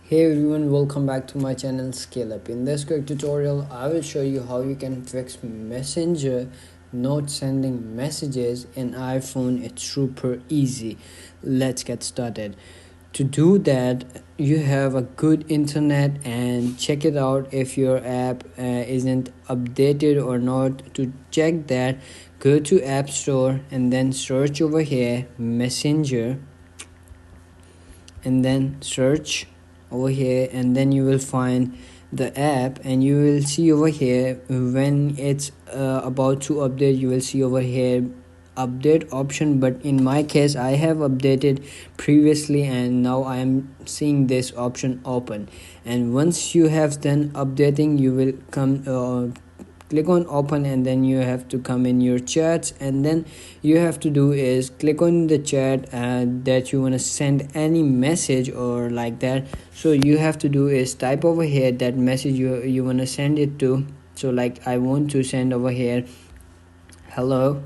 Hey everyone, welcome back to my channel Scale Up. In this quick tutorial, I will show you how you can fix Messenger not sending messages in iPhone. It's super easy. Let's get started. To do that, you have a good internet and check it out if your app isn't updated or not. To check that, go to App Store and then search over here Messenger and then search over here, and then you will find the app, and you will see over here when it's about to update. You will see over here update option, but in my case I have updated previously and now I am seeing this option open. And once you have done updating, you will come click on open, and then you have to come in your chats, and then you have to do is click on the chat that you want to send any message or like that. So you have to do is type over here that message you want to send it to. So like I want to send over here hello,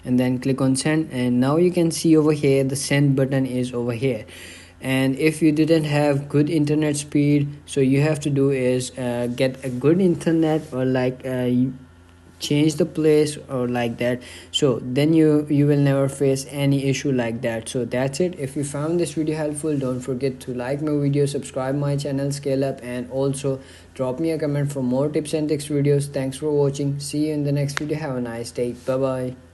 and then click on send, and now you can see over here the send button is over here. And if you didn't have good internet speed, so you have to do is get a good internet, or like change the place or like that. So then you will never face any issue like that. So that's it. If you found this video helpful, don't forget to like my video, subscribe my channel Scale Up, and also drop me a comment for more tips and tricks videos. Thanks for watching. See you in the next video. Have a nice day. Bye bye.